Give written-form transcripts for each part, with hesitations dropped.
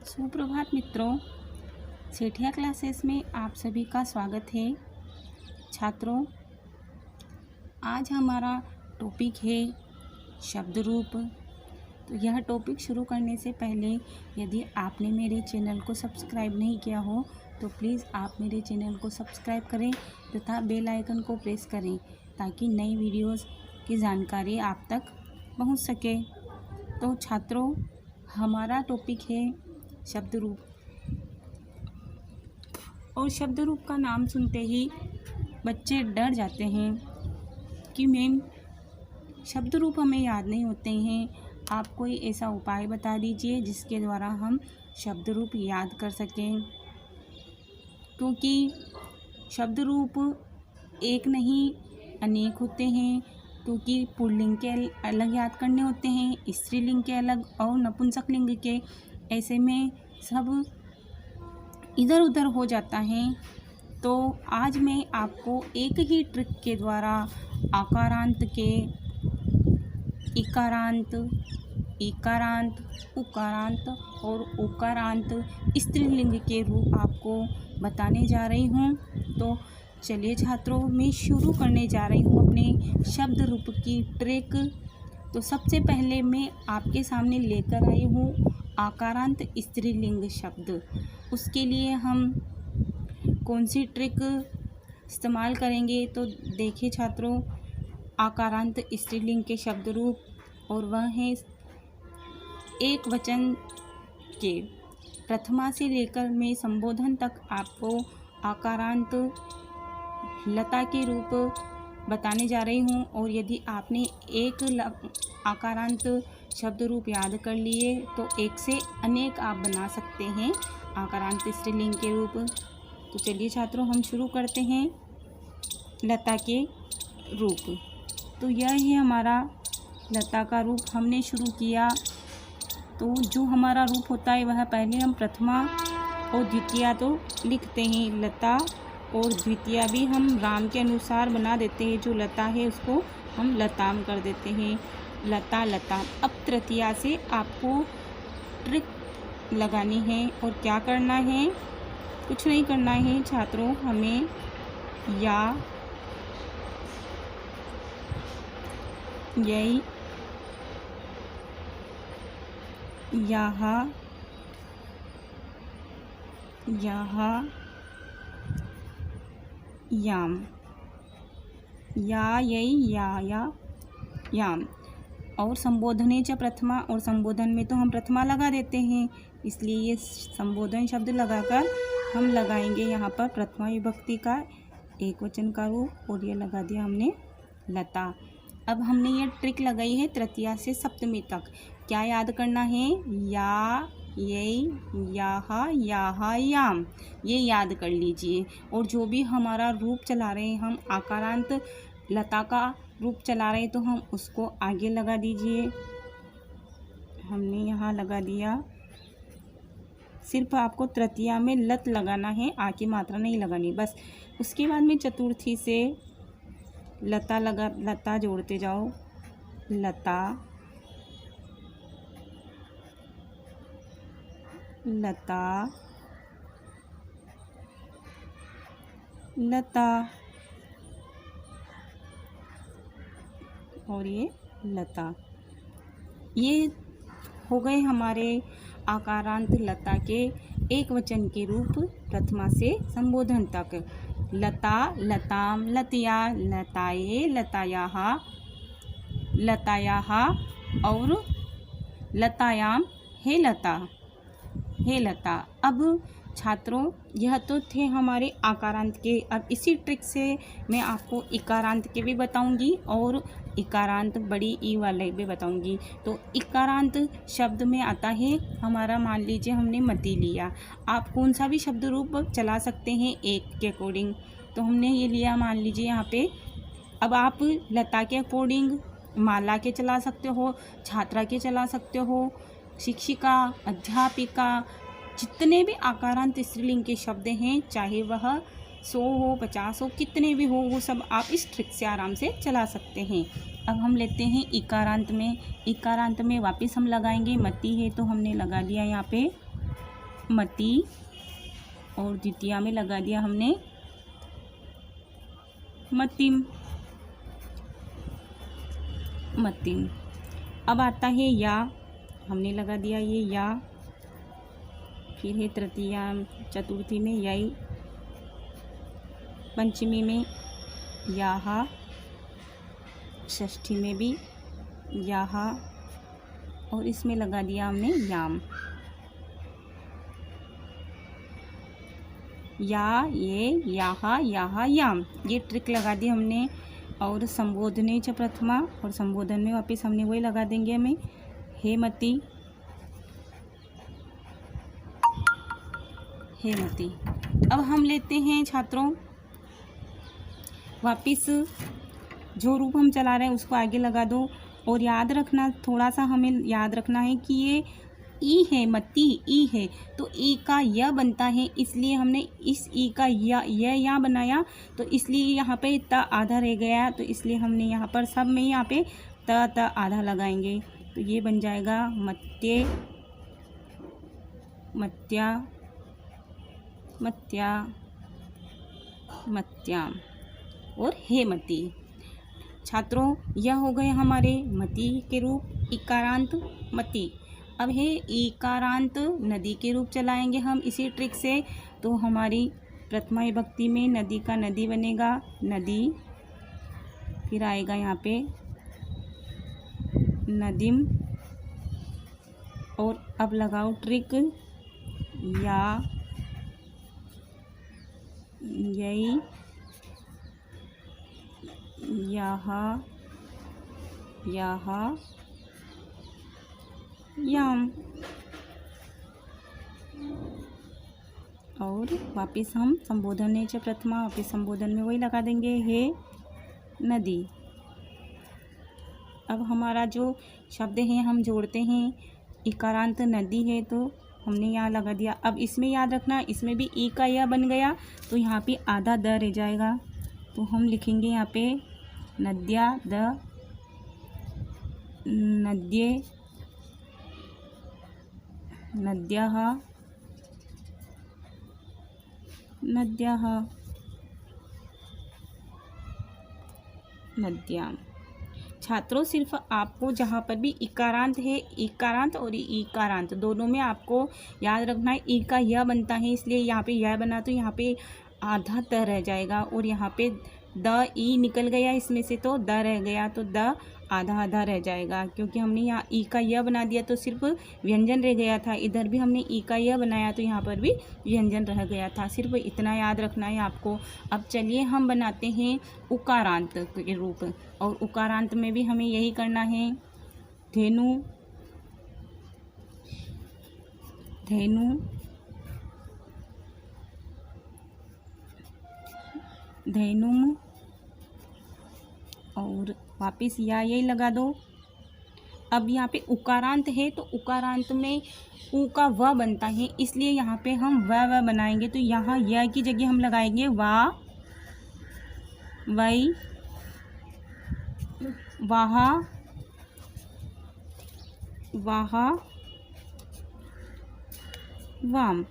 सुप्रभात मित्रों, सेठिया क्लासेस में आप सभी का स्वागत है। छात्रों, आज हमारा टॉपिक है शब्द रूप। तो यह टॉपिक शुरू करने से पहले यदि आपने मेरे चैनल को सब्सक्राइब नहीं किया हो तो प्लीज़ आप मेरे चैनल को सब्सक्राइब करें तथा बेल आइकन को प्रेस करें ताकि नई वीडियोस की जानकारी आप तक पहुंच सके। तो छात्रों, हमारा टॉपिक है शब्द रूप। और शब्द रूप का नाम सुनते ही बच्चे डर जाते हैं कि मैम शब्द रूप हमें याद नहीं होते हैं। आप कोई ऐसा उपाय बता दीजिए जिसके द्वारा हम शब्द रूप याद कर सकें, क्योंकि शब्द रूप एक नहीं अनेक होते हैं। क्योंकि पुल्लिंग के अलग याद करने होते हैं, स्त्रीलिंग के अलग और नपुंसक लिंग के, ऐसे में सब इधर उधर हो जाता है। तो आज मैं आपको एक ही ट्रिक के द्वारा आकारांत के इकारांत, इकारांत, उकारांत और उकारांत स्त्रीलिंग के रूप आपको बताने जा रही हूँ। तो चलिए छात्रों, मैं शुरू करने जा रही हूँ अपने शब्द रूप की ट्रिक। तो सबसे पहले मैं आपके सामने लेकर आई हूँ आकारांत स्त्रीलिंग शब्द। उसके लिए हम कौन सी ट्रिक इस्तेमाल करेंगे तो देखिए छात्रों, आकारांत स्त्रीलिंग के शब्द रूप, और वह है एक वचन के प्रथमा से लेकर मैं संबोधन तक आपको आकारांत लता के रूप बताने जा रही हूँ। और यदि आपने एक आकारांत शब्द रूप याद कर लिए तो एक से अनेक आप बना सकते हैं आकारांत स्त्रीलिंग के रूप। तो चलिए छात्रों, हम शुरू करते हैं लता के रूप। तो यह है हमारा लता का रूप। हमने शुरू किया तो जो हमारा रूप होता है वह पहले हम प्रथमा और द्वितीया तो लिखते हैं। लता और द्वितीया भी हम राम के अनुसार बना देते हैं। जो लता है उसको हम लताम कर देते हैं। लता लताम। अब तृतीया से आपको ट्रिक लगानी है। और क्या करना है? कुछ नहीं करना है छात्रों, हमें या, यही, यहाँ, यहाँ, याम, या, यही, या, याम। और संबोधने च प्रथमा, और संबोधन में तो हम प्रथमा लगा देते हैं, इसलिए ये संबोधन शब्द लगाकर हम लगाएंगे यहाँ पर प्रथमा विभक्ति का एक वचन का रूप। और ये लगा दिया हमने लता। अब हमने ये ट्रिक लगाई है तृतीया से सप्तमी तक। क्या याद करना है? या, यही, यहाँ, याम, ये याद कर लीजिए। और जो भी हमारा रूप चला रहे हैं, हम आकारांत लता का रूप चला रहे हैं तो हम उसको आगे लगा दीजिए। हमने यहाँ लगा दिया। सिर्फ आपको तृतीया में लत लगाना है, आ की मात्रा नहीं लगानी बस। उसके बाद में चतुर्थी से लता जोड़ते जाओ। लता, लता, लता, और ये लता। ये हो गए हमारे आकारांत लता के एक वचन के रूप प्रथमा से संबोधन तक। लता, लताम, लतिया, लताए, लतायाहा, लतायाहा और लतायाम, हे लता, हे लता। अब छात्रों, यह तो थे हमारे आकारांत के। अब इसी ट्रिक से मैं आपको इकारांत के भी बताऊंगी और इकारांत बड़ी ई वाले भी बताऊंगी। तो इकारांत शब्द में आता है हमारा, मान लीजिए हमने मती लिया। आप कौन सा भी शब्द रूप चला सकते हैं एक के अकॉर्डिंग। तो हमने ये लिया, मान लीजिए यहाँ पे। अब आप लता के अकॉर्डिंग माला के चला सकते हो, छात्रा के चला सकते हो, शिक्षिका, अध्यापिका, जितने भी आकारांत स्त्रीलिंग के शब्द हैं, चाहे वह 100 हो, 50 हो, कितने भी हो, वो सब आप इस ट्रिक से आराम से चला सकते हैं। अब हम लेते हैं इकारांत में। इकारांत में वापस हम लगाएंगे, मती है तो हमने लगा दिया यहाँ पे मति और द्वितीया में लगा दिया हमने मतिम। मतिम। अब आता है या, हमने लगा दिया ये या। फिर है तृतीया चतुर्थी में यई, पंचमी में याहा, षष्ठी में भी याहा और इसमें लगा दिया हमने याम। या, ये, याहा, याहा, याम, ये ट्रिक लगा दी हमने। और संबोधने च प्रथमा, और संबोधन में वापस हमने वही लगा देंगे हमें हे मति, हे मति। अब हम लेते हैं छात्रों वापस जो रूप हम चला रहे हैं उसको आगे लगा दो। और याद रखना, थोड़ा सा हमें याद रखना है कि ये ई है, मति ई है, तो ई का य बनता है, इसलिए हमने इस ई का या बनाया, तो इसलिए यहाँ पे त आधा रह गया, तो इसलिए हमने यहाँ पर सब में यहाँ पे त आधा लगाएंगे, तो ये बन जाएगा मत्ये, मत्या, मत्या, मत्याम और हे मति। छात्रों यह हो गए हमारे मति के रूप, इकारांत मति। अब है ईकारांत नदी के रूप चलाएंगे हम इसी ट्रिक से। तो हमारी प्रथमा विभक्ति में नदी का नदी बनेगा नदी, फिर आएगा यहाँ पे नदीम। और अब लगाओ ट्रिक या, यई, याहा, याहा, याम। और वापस हम संबोधन च प्रथमा, वापस संबोधन में वही लगा देंगे हे नदी। अब हमारा जो शब्द है हम जोड़ते हैं, इकारांत नदी है तो हमने यहाँ लगा दिया। अब इसमें याद रखना, इसमें भी ई का या बन गया, तो यहाँ पे आधा द रह जाएगा, तो हम लिखेंगे यहाँ पे नद्या द, नद्ये, नद्याः, नद्याः, नद्याम। छात्रों सिर्फ आपको जहाँ पर भी इकारांत है, इकारांत और ईकारांत दोनों में आपको याद रखना है, ई का यह बनता है, इसलिए यहाँ पे यह बना, तो यहाँ पे आधा त रह जाएगा, और यहाँ पे द ई निकल गया इसमें से, तो द रह गया, तो द आधा आधा रह जाएगा, क्योंकि हमने यहाँ ई का यह बना दिया तो सिर्फ व्यंजन रह गया था। इधर भी हमने ई का यह बनाया तो यहाँ पर भी व्यंजन रह गया था। सिर्फ इतना याद रखना है आपको। अब चलिए हम बनाते हैं उकारांत के रूप, और उकारांत में भी हमें यही करना है। धेनु, धेनु, धेनुम, और वापस या यही लगा दो। अब यहाँ पे उकारांत है तो उकारांत में ऊ का व बनता है, इसलिए यहाँ पे हम व बनाएंगे, तो यहाँ या की जगह हम लगाएंगे वा, वई, वाहा, वाहा, वाम।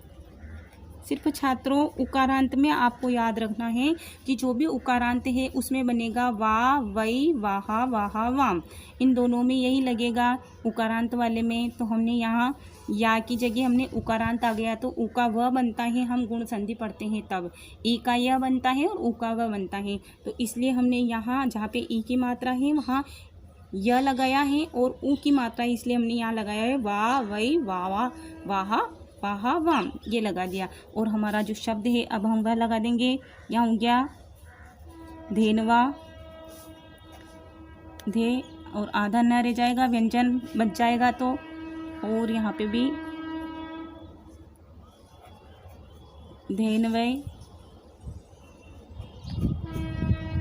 सिर्फ छात्रों उकारांत में आपको याद रखना है कि जो भी उकारांत है उसमें बनेगा वा, वई, वाहा, वाहा, वाम। इन दोनों में यही लगेगा उकारांत वाले में। तो हमने यहाँ या की जगह हमने उकारांत आ गया, तो ऊ का व बनता है, हम गुण संधि पढ़ते हैं तब ई का य बनता है और ऊ का व बनता है, तो इसलिए हमने यहाँ जहाँ पे ई की मात्रा है वहाँ य लगाया है, और ऊ की मात्रा है इसलिए हमने यहाँ लगाया है वा, वई, वावा, वाहा, वाहा, वाम, ये लगा दिया। और हमारा जो शब्द है अब हम वह लगा देंगे। यहाँ हो गया धेनवा, धे, और आधा न रह जाएगा, व्यंजन बच जाएगा तो। और यहाँ पे भी धेनवय,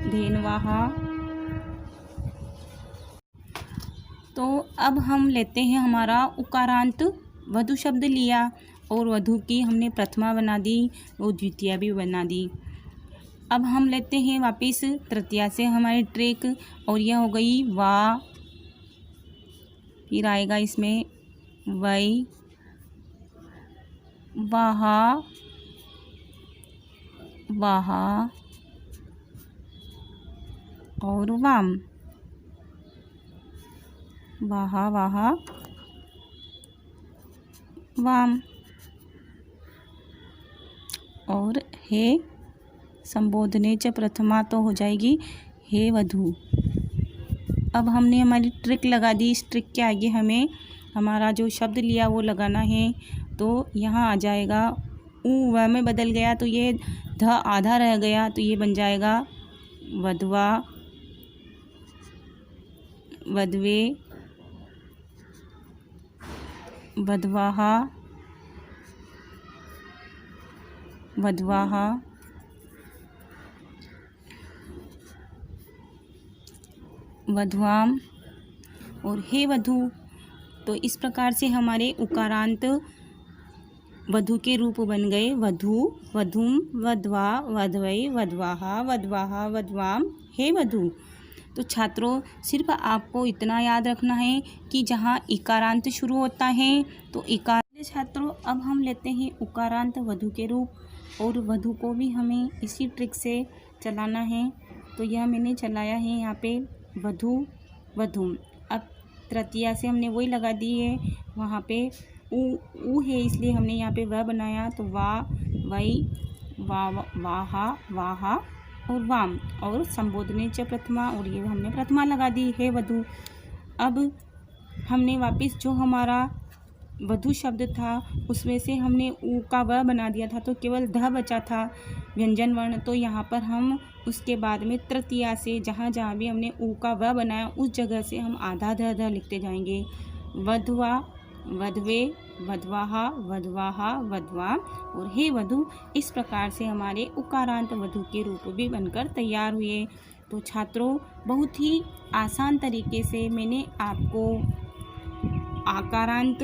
धेनवाहा। तो अब हम लेते हैं हमारा उकारांत वधु शब्द लिया, और वधु की हमने प्रथमा बना दी और द्वितीया भी बना दी। अब हम लेते हैं वापस तृतीया से हमारी ट्रिक, और यह हो गई वा, फिर आएगा इसमें वई, वाहा वाहा और वाम, वाहा वाहा वाम। और हे संबोधने च प्रथमा तो हो जाएगी हे वधू। अब हमने हमारी ट्रिक लगा दी। इस ट्रिक के आगे हमें हमारा जो शब्द लिया वो लगाना है। तो यहाँ आ जाएगा ऊ व में बदल गया, तो ये ध आधा रह गया, तो ये बन जाएगा वधवा, वधवे, वधवाहा, वधवाहा, वधवाम और हे वधू। तो इस प्रकार से हमारे उकारांत वधू के रूप बन गए। वधू, वधूम, वधवा, वधवई, वधवाहा, वधवाहा, वधवाम, हे वधू। तो छात्रों सिर्फ आपको इतना याद रखना है कि जहाँ इकारांत शुरू होता है तो इकार। छात्रों अब हम लेते हैं उकारांत वधू के रूप, और वधू को भी हमें इसी ट्रिक से चलाना है। तो यह मैंने चलाया है यहाँ पे वधू, वधूम। अब तृतीया से हमने वही लगा दी है, वहाँ पे ऊ है इसलिए हमने यहाँ पे वह बनाया। तो वा, वई, वा, वाहा, वाहा और वाम। और संबोधने च प्रथमा, और ये हमने प्रथमा लगा दी है वधू। अब हमने वापस जो हमारा वधू शब्द था उसमें से हमने ऊ का व बना दिया था, तो केवल ध बचा था व्यंजन वर्ण। तो यहाँ पर हम उसके बाद में तृतीया से जहाँ जहाँ भी हमने ऊ का व बनाया उस जगह से हम आधा ध लिखते जाएंगे। वधवा, वधवे, वधवाहा, वधवाहा, वधवाम और हे वधू। इस प्रकार से हमारे उकारांत वधू के रूप भी बनकर तैयार हुए। तो छात्रों बहुत ही आसान तरीके से मैंने आपको आकारांत,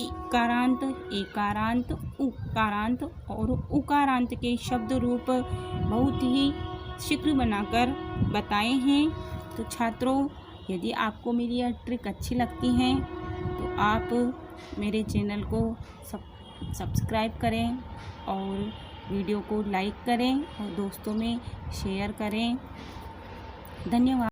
इकारांत, एकारांत, उकारांत और उकारांत के शब्द रूप बहुत ही शीघ्र बनाकर बताए हैं। तो छात्रों यदि आपको मेरी यह ट्रिक अच्छी लगती है तो आप मेरे चैनल को सब्सक्राइब करें और वीडियो को लाइक करें और दोस्तों में शेयर करें। धन्यवाद।